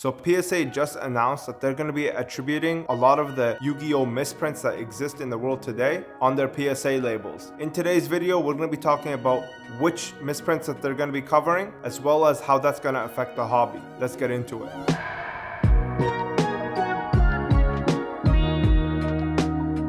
So PSA just announced that they're going to be attributing a lot of the YuGiOh misprints that exist in the world today on their PSA labels. In today's video, we're going to be talking about which misprints that they're going to be covering, as well as how that's going to affect the hobby. Let's get into it.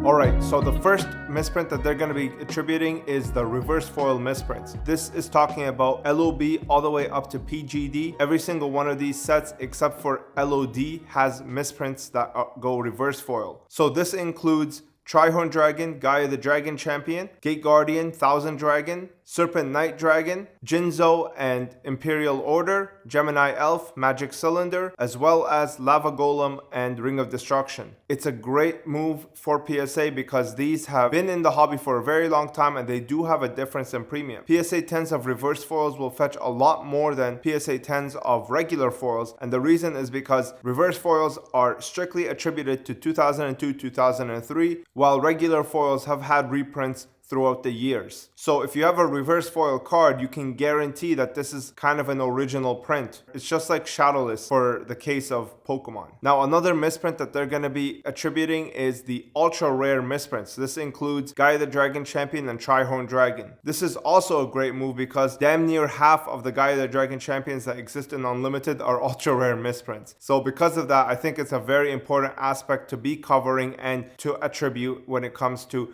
Alright, so the first misprint that they're going to be attributing is the reverse foil misprints. This is talking about LOB all the way up to PGD. Every single one of these sets except for LOD has misprints that go reverse foil. So this includes Trihorn Dragon, Gaia the Dragon Champion, Gate Guardian, Thousand Dragon, Serpent Knight Dragon, Jinzo and Imperial Order, Gemini Elf, Magic Cylinder, as well as Lava Golem and Ring of Destruction. It's a great move for PSA because these have been in the hobby for a very long time and they do have a difference in premium. PSA 10s of reverse foils will fetch a lot more than PSA 10s of regular foils, and the reason is because reverse foils are strictly attributed to 2002-2003, while regular foils have had reprints throughout the years. So if you have a reverse foil card, you can guarantee that this is kind of an original print. It's just like Shadowless for the case of Pokemon. Now another misprint that they're going to be attributing is the ultra rare misprints. This includes Gaia the Dragon Champion and Trihorn Dragon. This is also a great move because damn near half of the Gaia the Dragon Champions that exist in Unlimited are ultra rare misprints. So because of that, I think it's a very important aspect to be covering and to attribute when it comes to,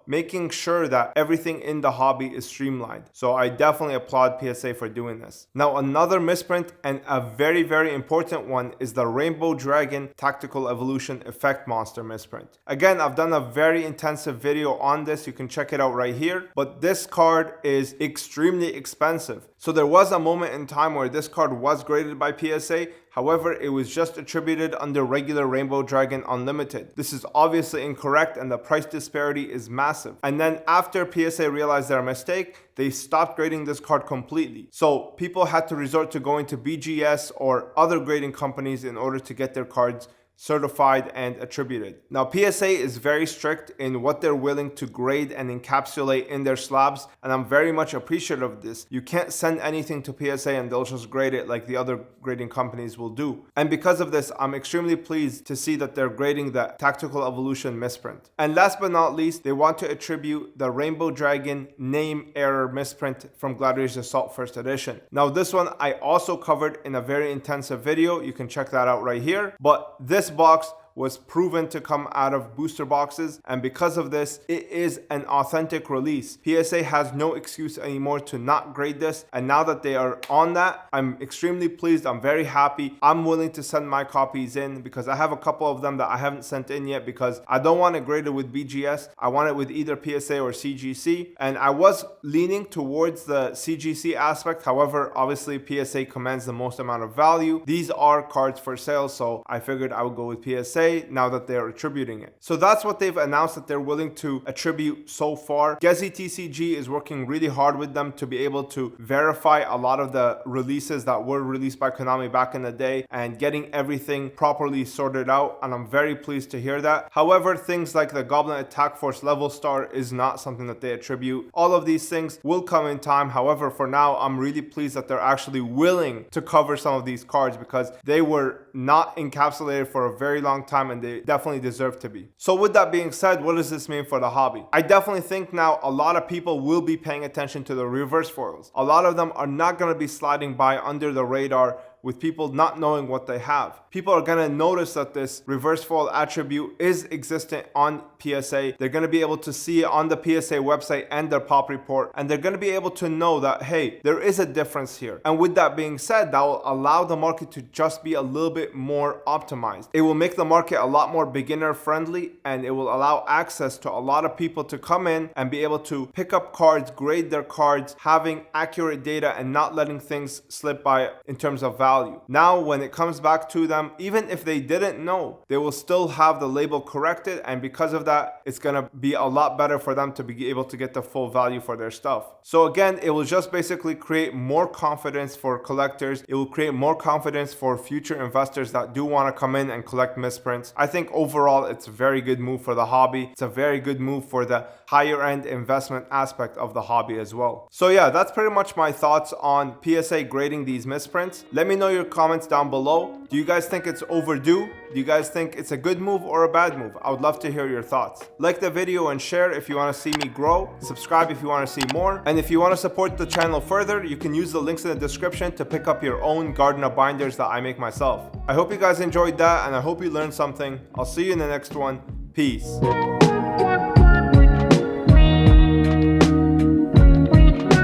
making sure that everything in the hobby is streamlined. So I definitely applaud PSA for doing this. Now another misprint, and a very, very important one, is the Rainbow Dragon Tactical Evolution Effect Monster misprint. Again, I've done a very intensive video on this. You can check it out right here. But this card is extremely expensive. So there was a moment in time where this card was graded by PSA. However, it was just attributed under regular Rainbow Dragon Unlimited. This is obviously incorrect and the price disparity is massive. And then after PSA realized their mistake, they stopped grading this card completely. So people had to resort to going to BGS or other grading companies in order to get their cards certified and attributed. Now PSA is very strict in what they're willing to grade and encapsulate in their slabs, and I'm very much appreciative of this. You can't send anything to PSA and they'll just grade it like the other grading companies will do. And because of this, I'm extremely pleased to see that they're grading the Tactical Evolution misprint. And last but not least, they want to attribute the Rainbow Dragon name error misprint from Gladiator's Assault First Edition. Now this one I also covered in a very intensive video. You can check that out right here. But this box was proven to come out of booster boxes, and because of this, it is an authentic release. PSA has no excuse anymore to not grade this, and now that they are on that, I'm extremely pleased. I'm very happy. I'm willing to send my copies in because I have a couple of them that I haven't sent in yet because I don't want it graded with BGS. I want it with either PSA or CGC, and I was leaning towards the CGC aspect. However, obviously PSA commands the most amount of value. These are cards for sale, so I figured I would go with PSA now that they're attributing it. So that's what they've announced that they're willing to attribute so far. Gezi TCG is working really hard with them to be able to verify a lot of the releases that were released by Konami back in the day and getting everything properly sorted out, and I'm very pleased to hear that. However, things like the Goblin Attack Force Level Star is not something that they attribute. All of these things will come in time. However, for now, I'm really pleased that they're actually willing to cover some of these cards because they were not encapsulated for a very long time and they definitely deserve to be. So with that being said, what does this mean for the hobby? I definitely think now a lot of people will be paying attention to the reverse foils. A lot of them are not going to be sliding by under the radar with people not knowing what they have. People are going to notice that this reverse foil attribute is existent on PSA. They're going to be able to see it on the PSA website and their pop report, and they're going to be able to know that, hey, there is a difference here. And with that being said, that will allow the market to just be a little bit more optimized. It will make the market a lot more beginner friendly, and it will allow access to a lot of people to come in and be able to pick up cards, grade their cards, having accurate data and not letting things slip by in terms of value. Now, when it comes back to them, even if they didn't know, they will still have the label corrected, and because of that, it's going to be a lot better for them to be able to get the full value for their stuff. So again, it will just basically create more confidence for collectors. It will create more confidence for future investors that do want to come in and collect misprints. I think overall, it's a very good move for the hobby. It's a very good move for the higher end investment aspect of the hobby as well. So yeah, that's pretty much my thoughts on PSA grading these misprints. Let me know know your comments down below. Do you guys think it's overdue? Do you guys think it's a good move or a bad move? I would love to hear your thoughts. Like the video and share if you want to see me grow. Subscribe if you want to see more. And if you want to support the channel further, you can use the links in the description to pick up your own gardener binders that I make myself. I hope you guys enjoyed that, and I hope you learned something. I'll see you in the next one. Peace.